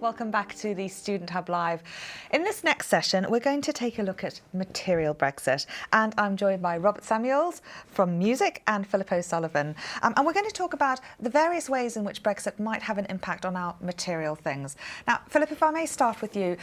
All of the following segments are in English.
Welcome back to the Student Hub Live. In this next session, we're going to take a look at material Brexit. And I'm joined by Robert Samuels from Music and Philip O'Sullivan. And we're going to talk about the various ways in which Brexit might have an impact on our material things. Now, Philip, if I may start with you.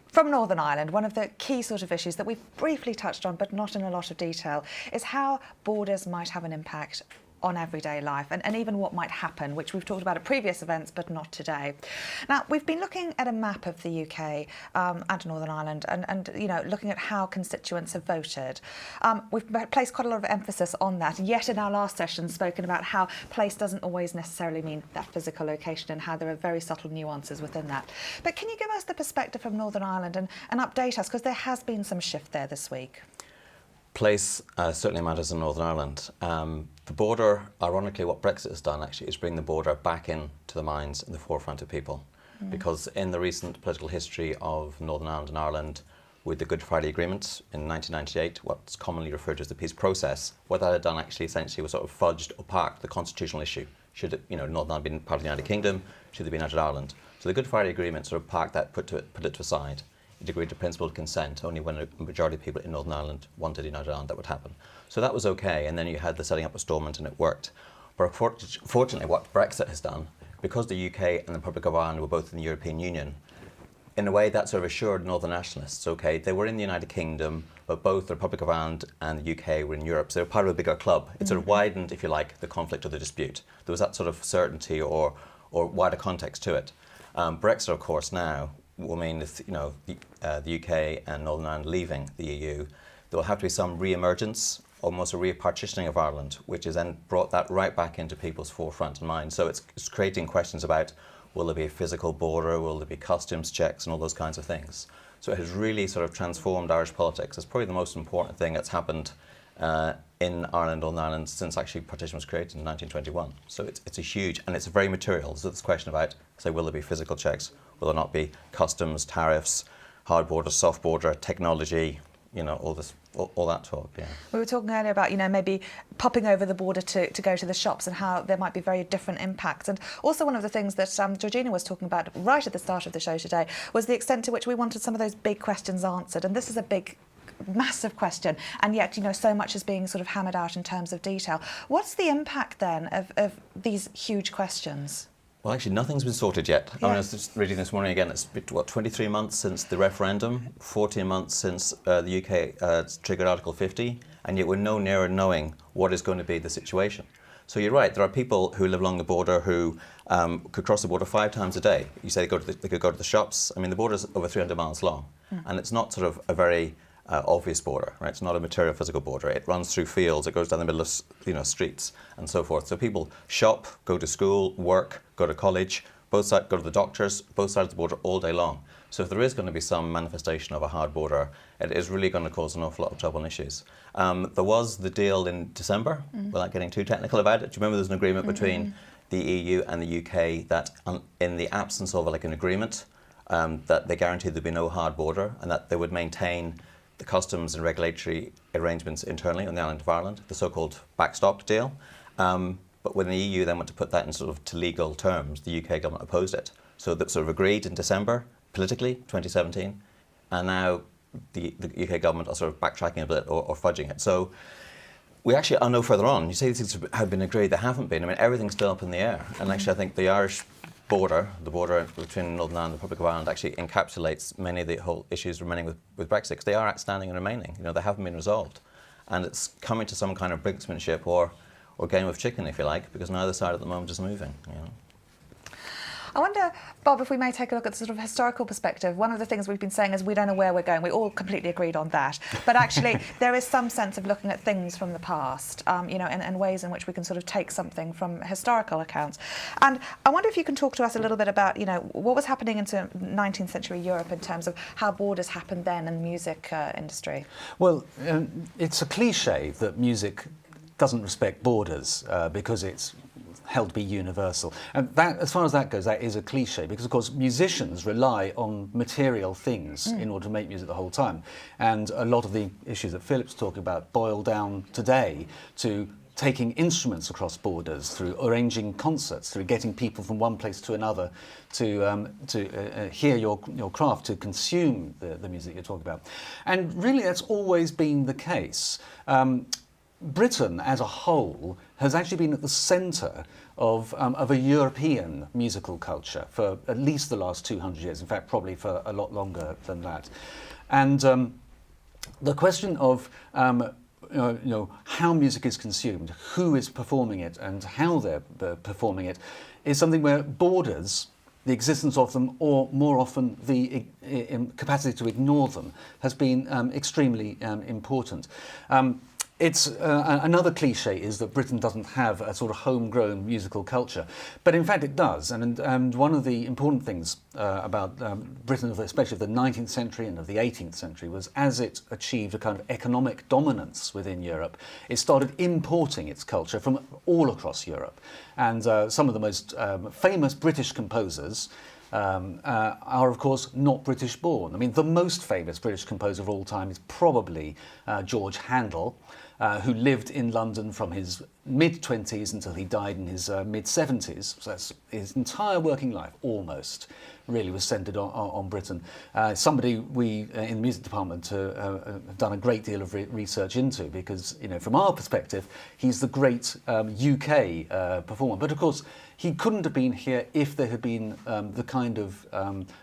From Northern Ireland, one of the key sort of issues that we've briefly touched on, but not in a lot of detail, is how borders might have an impact on everyday life and even what might happen, which we've talked about at previous events, but not today. Now, we've been looking at a map of the UK and Northern Ireland and you know, looking at how constituents have voted. We've placed quite a lot of emphasis on that, yet in our last session spoken about how place doesn't always necessarily mean that physical location and how there are very subtle nuances within that. But can you give us the perspective from Northern Ireland and update us, because there has been some shift there this week? Place certainly matters in Northern Ireland. The border, ironically, what Brexit has done actually is bring the border back into the minds and the forefront of people. Because in the recent political history of Northern Ireland and Ireland, with the Good Friday Agreement in 1998, what's commonly referred to as the peace process, what that had done actually essentially was sort of fudged or parked the constitutional issue. Should it, Northern Ireland been part of the United Kingdom? Should they be United Ireland? So the Good Friday Agreement sort of parked that, put it to a side. It agreed to principled consent only when a majority of people in Northern Ireland wanted United Ireland that would happen. So that was okay, and then you had the setting up of Stormont and it worked. But fortunately what Brexit has done, because the UK and the Republic of Ireland were both in the European Union, in a way that sort of assured Northern nationalists, okay, they were in the United Kingdom, but both the Republic of Ireland and the UK were in Europe, so they were part of a bigger club. It sort of widened, if you like, the conflict or the dispute. There was that sort of certainty or wider context to it. Brexit, of course, now will mean if the UK and Northern Ireland leaving the EU, there will have to be some re-emergence, almost a repartitioning of Ireland, which has then brought that right back into people's forefront and mind. So it's creating questions about, will there be a physical border, will there be customs checks and all those kinds of things. So it has really sort of transformed Irish politics. It's probably the most important thing that's happened in Ireland, Northern Ireland, since actually partition was created in 1921. So it's a huge, and it's very material. So this question about, say, will there be physical checks? Will there not be customs, tariffs, hard border, soft border, technology, all that talk, yeah. We were talking earlier about, maybe popping over the border to go to the shops and how there might be very different impacts. And also one of the things that Georgina was talking about right at the start of the show today was the extent to which we wanted some of those big questions answered. And this is a big, massive question, and yet, so much is being sort of hammered out in terms of detail. What's the impact then of these huge questions? Well, actually, nothing's been sorted yet. Yeah. I was just reading this morning again, it's been, 23 months since the referendum, 14 months since the UK triggered Article 50, and yet we're no nearer knowing what is going to be the situation. So you're right, there are people who live along the border who could cross the border 5 times a day. You say they could go to the shops. I mean, the border's over 300 miles long, and it's not sort of a very obvious border, right? It's not a material physical border. It runs through fields, it goes down the middle of streets and so forth. So people shop, go to school, work, go to college, both sides, go to the doctors, both sides of the border all day long. So if there is going to be some manifestation of a hard border, it is really going to cause an awful lot of trouble and issues. There was the deal in December, without getting too technical about it. Do you remember there's an agreement between the EU and the UK that in the absence of an agreement, that they guaranteed there'd be no hard border and that they would maintain the customs and regulatory arrangements internally on the island of Ireland, the so-called backstop deal. But when the EU then went to put that in sort of to legal terms, the UK government opposed it. So that sort of agreed in December, politically, 2017, and now the UK government are sort of backtracking a bit or fudging it. So we actually are no further on. You say these things have been agreed, they haven't been. I mean, everything's still up in the air. And actually I think the Irish border, the border between Northern Ireland and the Republic of Ireland, actually encapsulates many of the whole issues remaining with Brexit, because they are outstanding and remaining. They haven't been resolved. And it's coming to some kind of brinksmanship or game of chicken, if you like, because neither side at the moment is moving. I wonder, Bob, if we may take a look at the sort of historical perspective. One of the things we've been saying is we don't know where we're going. We all completely agreed on that. But actually, there is some sense of looking at things from the past, and ways in which we can sort of take something from historical accounts. And I wonder if you can talk to us a little bit about, what was happening into 19th century Europe in terms of how borders happened then in the music industry. Well, it's a cliche that music doesn't respect borders because it's held to be universal. And that, as far as that goes, that is a cliche, because of course musicians rely on material things in order to make music the whole time. And a lot of the issues that Philip's talking about boil down today to taking instruments across borders, through arranging concerts, through getting people from one place to another to hear your craft, to consume the music you're talking about. And really that's always been the case. Britain as a whole has actually been at the centre of a European musical culture for at least the last 200 years, in fact probably for a lot longer than that. And the question of how music is consumed, who is performing it and how they're performing it, is something where borders, the existence of them, or more often the capacity to ignore them, has been extremely important. It's another cliche is that Britain doesn't have a sort of homegrown musical culture, but in fact it does. And one of the important things about Britain, especially of the 19th century and of the 18th century, was as it achieved a kind of economic dominance within Europe, it started importing its culture from all across Europe. And some of the most famous British composers are of course not British born. I mean, the most famous British composer of all time is probably George Handel, who lived in London from his mid-20s until he died in his mid-70s. So that's his entire working life, almost, really was centred on Britain. Somebody we in the music department have done a great deal of research into, because, from our perspective, he's the great UK performer. But of course, he couldn't have been here if there had been the kind of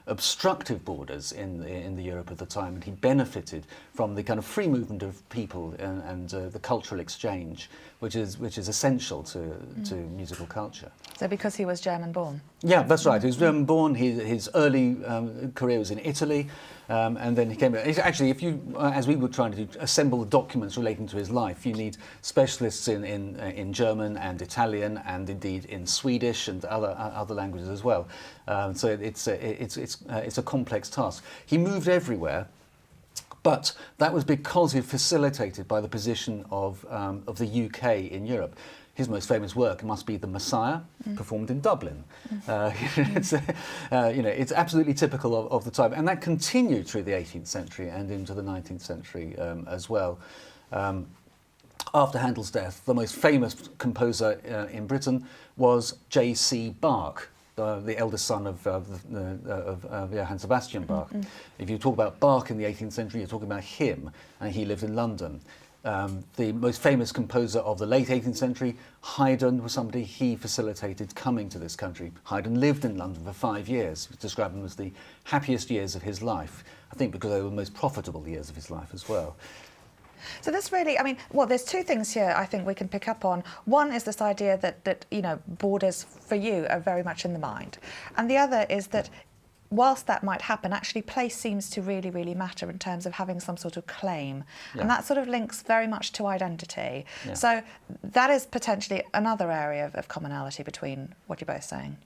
obstructive borders in the Europe at the time, and he benefited from the kind of free movement of people and the cultural exchange, which is essential to musical culture. So because he was German-born? Yeah, that's right. He was German-born. His early career was in Italy, and then he came. Actually, if you, as we were trying to do, assemble the documents relating to his life, you need specialists in German and Italian, and indeed in Swedish and other languages as well. So it's a complex task. He moved everywhere. But that was because he was facilitated by the position of the UK in Europe. His most famous work must be The Messiah, performed in Dublin. It's absolutely typical of the time, and that continued through the 18th century and into the 19th century as well. After Handel's death, the most famous composer in Britain was J.C. Bach, the eldest son of Johann Sebastian Bach. If you talk about Bach in the 18th century, you're talking about him, and he lived in London. The most famous composer of the late 18th century, Haydn, was somebody he facilitated coming to this country. Haydn lived in London for 5 years. He described them as the happiest years of his life, I think because they were the most profitable years of his life as well. So this really, there's two things here I think we can pick up on. One is this idea that borders for you are very much in the mind. And the other is that whilst that might happen, actually place seems to really, really matter in terms of having some sort of claim. Yeah. And that sort of links very much to identity. Yeah. So that is potentially another area of commonality between what you're both saying.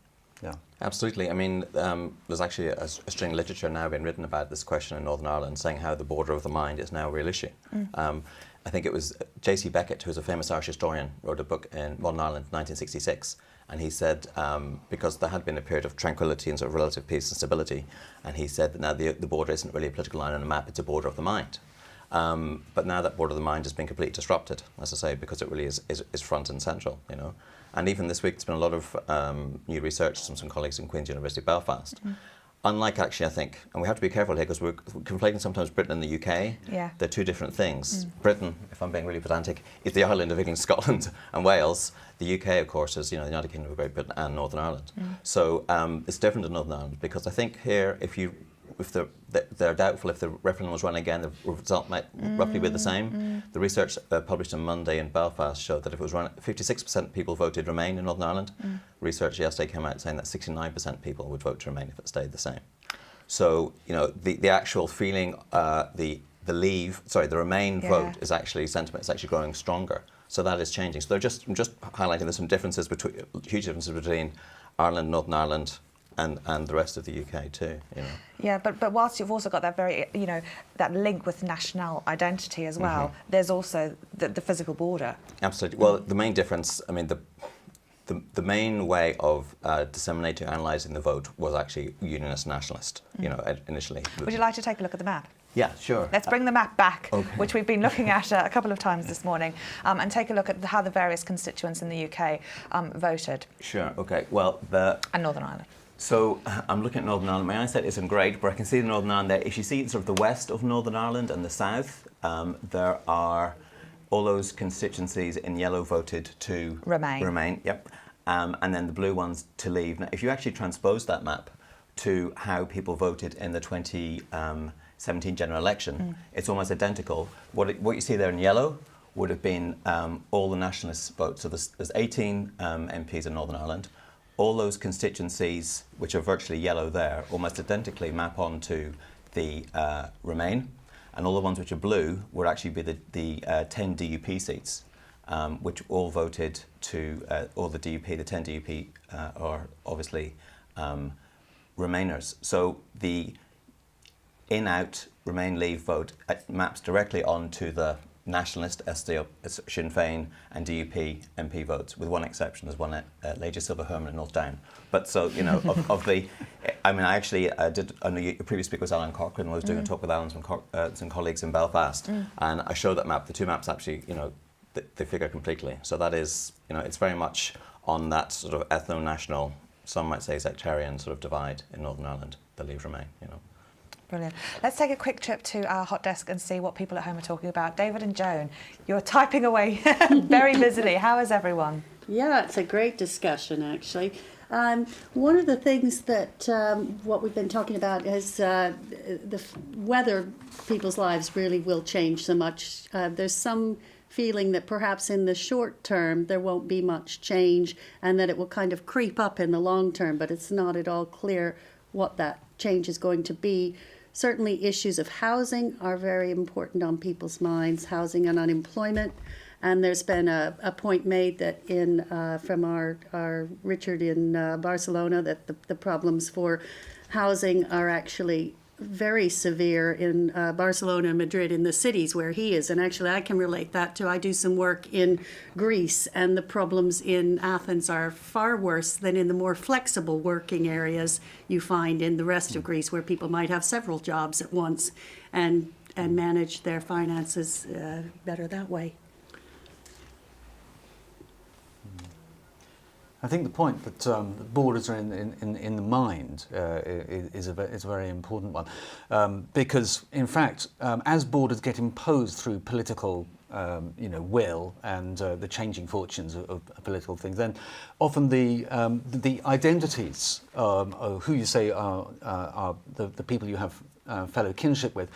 Yeah, absolutely. There's actually a string of literature now being written about this question in Northern Ireland, saying how the border of the mind is now a real issue. I think it was J.C. Beckett, who's a famous Irish historian, wrote a book in Modern Ireland in 1966, and he said, because there had been a period of tranquility and sort of relative peace and stability, and he said that now the border isn't really a political line on a map, it's a border of the mind. But now that border of the mind has been completely disrupted, as I say, because it really is front and central, And even this week, there's been a lot of new research from some colleagues in Queen's University Belfast. Unlike, actually, I think, and we have to be careful here because we're conflating sometimes Britain and the UK. Yeah. They're two different things. Britain, if I'm being really pedantic, is the island of England, Scotland and Wales. The UK, of course, is the United Kingdom of Great Britain and Northern Ireland. So it's different in Northern Ireland because I think here, if they're doubtful if the referendum was run again, the result might roughly be the same. The research published on Monday in Belfast showed that if it was run, 56% people voted Remain in Northern Ireland. Research yesterday came out saying that 69% people would vote to Remain if it stayed the same. So, the actual feeling, the Remain vote is actually sentiment, it's actually growing stronger. So that is changing. So I'm just highlighting there's some differences huge differences between Ireland, Northern Ireland, and the rest of the UK too, Yeah, but whilst you've also got that very, that link with national identity as well, there's also the physical border. Absolutely. Well, the main difference, the main way of disseminating, analysing the vote was actually unionist nationalist, initially. Would you like to take a look at the map? Yeah, sure. Let's bring the map back, Okay. which we've been looking at a couple of times this morning, and take a look at how the various constituents in the UK voted. Sure. Okay. Well, And Northern Ireland. So I'm looking at Northern Ireland. My eyesight isn't great, but I can see the Northern Ireland there. If you see sort of the west of Northern Ireland and the south, there are all those constituencies in yellow voted to Remain. Yep. And then the blue ones to leave. Now, if you actually transpose that map to how people voted in the 2017 general election, it's almost identical. What you see there in yellow would have been all the nationalist votes. So there's 18 MPs in Northern Ireland. All those constituencies, which are virtually yellow there, almost identically map onto the Remain. And all the ones which are blue would actually be the 10 DUP seats, which all voted to, all the DUP, the 10 DUP are obviously Remainers. So the in-out Remain-Leave vote maps directly onto the Nationalist, SD, Sinn Féin and DUP MP votes, with one exception. There's one Leisure Silva Herman in North Down. But so, you know, of the, I mean, I actually did, I know your previous speaker was Alan Cochrane, I was doing a talk with Alan and some colleagues in Belfast, and I showed that map. The two maps actually, you know, they figure completely. So that is, you know, it's very much on that sort of ethno-national, some might say sectarian sort of divide in Northern Ireland, the Leave Remain, you know. Brilliant. Let's take a quick trip to our hot desk and see what people at home are talking about. David and Joan, you're typing away very busily. How is everyone? Yeah, it's a great discussion, actually. One of the things that what we've been talking about is whether people's lives really will change so much. There's some feeling that perhaps in the short term there won't be much change and that it will kind of creep up in the long term, but it's not at all clear what that change is going to be. Certainly issues of housing are very important on people's minds, housing and unemployment. And there's been a point made that from our Richard in Barcelona that the problems for housing are actually very severe in Barcelona and Madrid, in the cities where he is. And actually I can relate that to, I do some work in Greece, and the problems in Athens are far worse than in the more flexible working areas you find in the rest of Greece, where people might have several jobs at once and manage their finances better that way. I think the point that borders are in the mind is a very important one, because in fact, as borders get imposed through political will and the changing fortunes of political things, then often the identities of who you say are the people you have fellow kinship with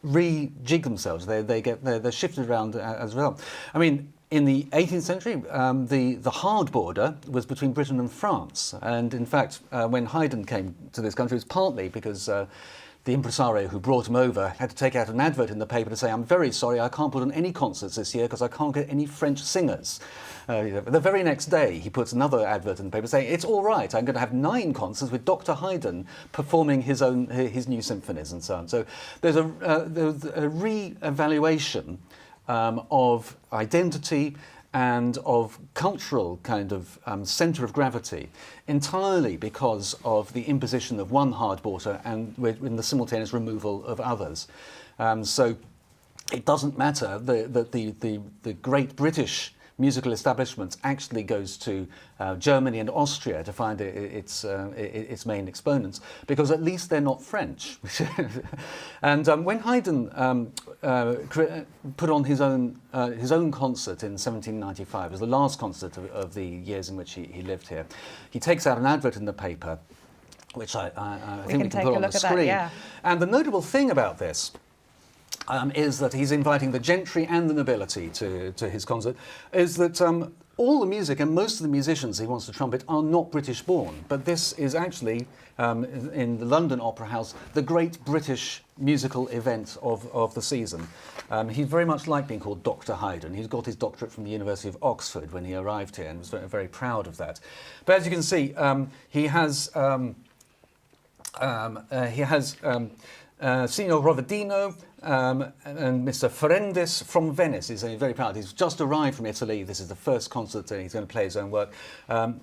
rejig themselves. They're shifted around as well. I mean, in the 18th century, the hard border was between Britain and France. And in fact, when Haydn came to this country, it was partly because the impresario who brought him over had to take out an advert in the paper to say, "I'm very sorry, I can't put on any concerts this year because I can't get any French singers." The very next day, he puts another advert in the paper saying, "It's all right, I'm going to have 9 concerts with Dr. Haydn performing his new symphonies," and so on. So there's a re-evaluation of identity and of cultural kind of centre of gravity, entirely because of the imposition of one hard border and in the simultaneous removal of others. So it doesn't matter that the great British musical establishment actually goes to Germany and Austria to find its main exponents, because at least they're not French. And when Haydn put on his own concert in 1795, it was the last concert of the years in which he lived here, he takes out an advert in the paper, which I think we can put on the screen. That, yeah. And the notable thing about this is that he's inviting the gentry and the nobility to his concert, is that all the music and most of the musicians he wants to trumpet are not British born, but this is actually, in the London Opera House, the great British musical event of the season. He very much liked being called Dr. Haydn. He's got his doctorate from the University of Oxford when he arrived here and was very, very proud of that. But as you can see, he has Signor Roverdino, and Mr. Ferrandis from Venice is very proud. He's just arrived from Italy. This is the first concert he's going to play his own work. And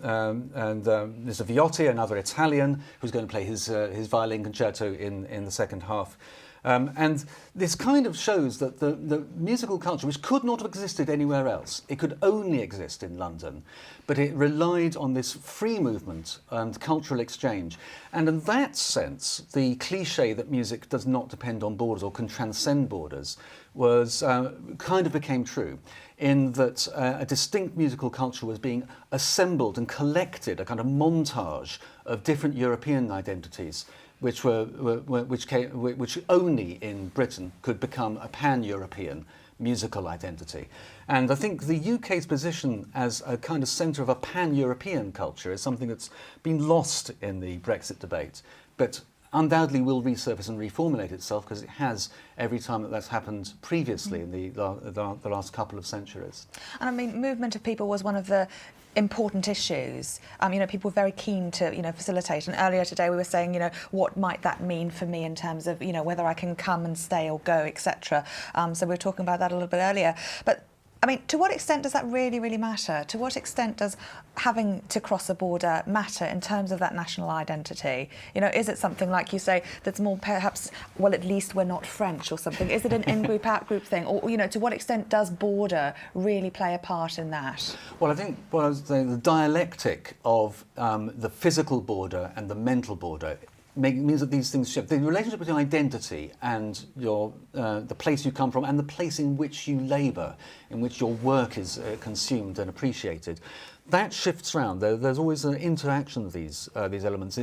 Mr. Viotti, another Italian, who's going to play his violin concerto in the second half. And this kind of shows that the musical culture, which could not have existed anywhere else, it could only exist in London, but it relied on this free movement and cultural exchange. And in that sense, the cliche that music does not depend on borders or can transcend borders was kind of became true, in that a distinct musical culture was being assembled and collected, a kind of montage of different European identities, which only in Britain could become a pan-European musical identity. And I think the UK's position as a kind of centre of a pan-European culture is something that's been lost in the Brexit debate, but undoubtedly will resurface and reformulate itself, because it has every time that that's happened previously in the last couple of centuries. And I mean, movement of people was one of the important issues. People were very keen to, facilitate. And earlier today we were saying, what might that mean for me in terms of, whether I can come and stay or go, etc. So we were talking about that a little bit earlier. But I mean, to what extent does that really, really matter? To what extent does having to cross a border matter in terms of that national identity? Is it something, like you say, that's more perhaps, well, at least we're not French or something? Is it an in-group, out-group thing? Or, to what extent does border really play a part in that? Well, I think what I was saying, the dialectic of the physical border and the mental border means that these things shift. The relationship between identity and the place you come from and the place in which you labour, in which your work is consumed and appreciated, that shifts around. There's always an interaction of these elements.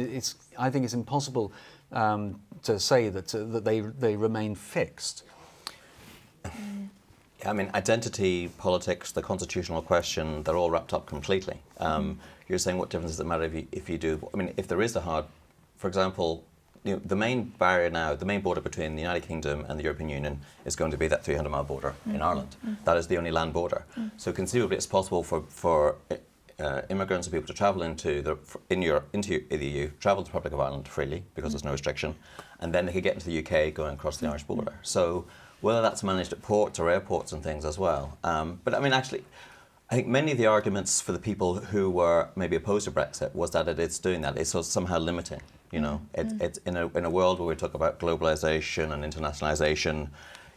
I think it's impossible to say that they remain fixed. I mean, identity, politics, the constitutional question, they're all wrapped up completely. You're saying, what difference does it matter if you do? I mean, if there is a hard, for example, the main barrier now, the main border between the United Kingdom and the European Union is going to be that 300-mile border in Ireland. That is the only land border. So conceivably it's possible for immigrants and people to travel into the EU, travel to the Republic of Ireland freely because there's no restriction, and then they could get into the UK going across the Irish border. So whether that's managed at ports or airports and things as well. But I mean, actually, I think many of the arguments for the people who were maybe opposed to Brexit was that it's doing that. It's somehow limiting. It's in a world where we talk about globalization and internationalization.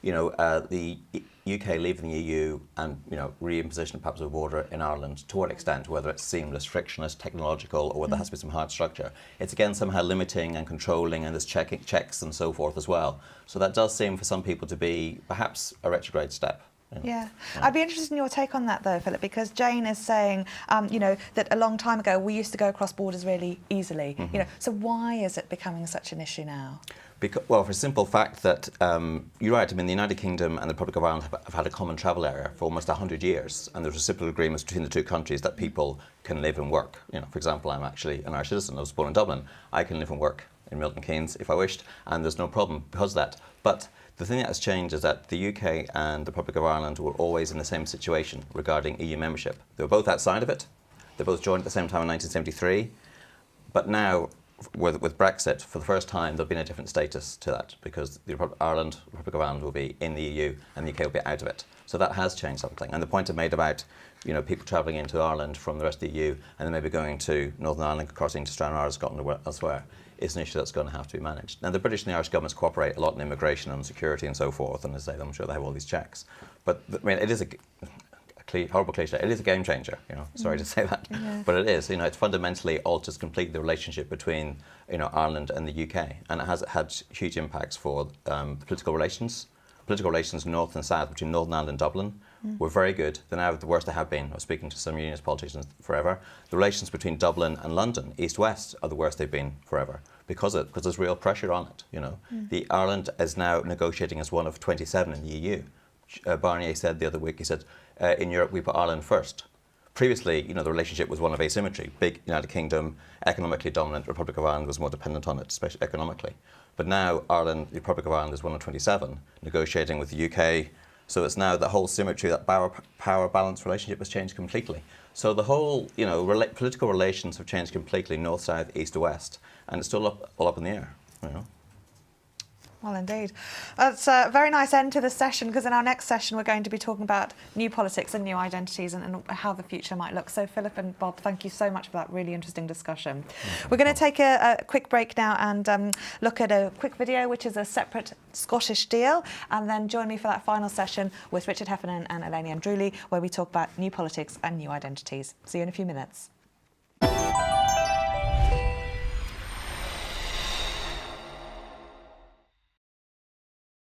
The UK leaving the EU and reimposition perhaps of a border in Ireland. To what extent? Whether it's seamless, frictionless, technological, or whether there has to be some hard structure. It's again somehow limiting and controlling, and there's checks and so forth as well. So that does seem for some people to be perhaps a retrograde step. Yeah. I'd be interested in your take on that, though, Philip, because Jane is saying, that a long time ago we used to go across borders really easily. So why is it becoming such an issue now? Well, for a simple fact that you're right. I mean, the United Kingdom and the Republic of Ireland have had a common travel area for almost 100 years, and there's reciprocal agreements between the two countries that people can live and work. For example, I'm actually an Irish citizen. I was born in Dublin. I can live and work in Milton Keynes if I wished, and there's no problem because of that. But the thing that has changed is that the UK and the Republic of Ireland were always in the same situation regarding EU membership. They were both outside of it. They both joined at the same time in 1973. But now, with Brexit, for the first time, there'll be a different status to that, because the Republic of Ireland will be in the EU and the UK will be out of it. So that has changed something. And the point I made about people travelling into Ireland from the rest of the EU and then maybe going to Northern Ireland, crossing to Stranraer, Scotland or elsewhere, is an issue that's going to have to be managed. Now, the British and the Irish governments cooperate a lot in immigration and security and so forth, and as I say, I'm sure they have all these checks. But I mean, it is a horrible cliche. It is a game changer. Sorry to say that, but it is. It fundamentally alters completely the relationship between Ireland and the UK, and it has had huge impacts for political relations. Political relations north and south between Northern Ireland and Dublin were very good. They're now the worst they have been. I was speaking to some unionist politicians forever. The relations between Dublin and London, east-west, are the worst they've been forever because there's real pressure on it. The Ireland is now negotiating as one of 27 in the EU. Barnier said the other week, he said, in Europe we put Ireland first. Previously, the relationship was one of asymmetry. Big United Kingdom, economically dominant. Republic of Ireland was more dependent on it, especially economically. But now the Republic of Ireland is one of 27, negotiating with the UK. So it's now the whole symmetry, that power balance relationship has changed completely. So the whole, political relations have changed completely, north, south, east to west, and it's still all up in the air. Well, indeed. That's a very nice end to the session, because in our next session we're going to be talking about new politics and new identities and how the future might look. So Philip and Bob, thank you so much for that really interesting discussion. We're going to take a quick break now and look at a quick video, which is a separate Scottish deal, and then join me for that final session with Richard Heffernan and Eleni Androuli, where we talk about new politics and new identities. See you in a few minutes.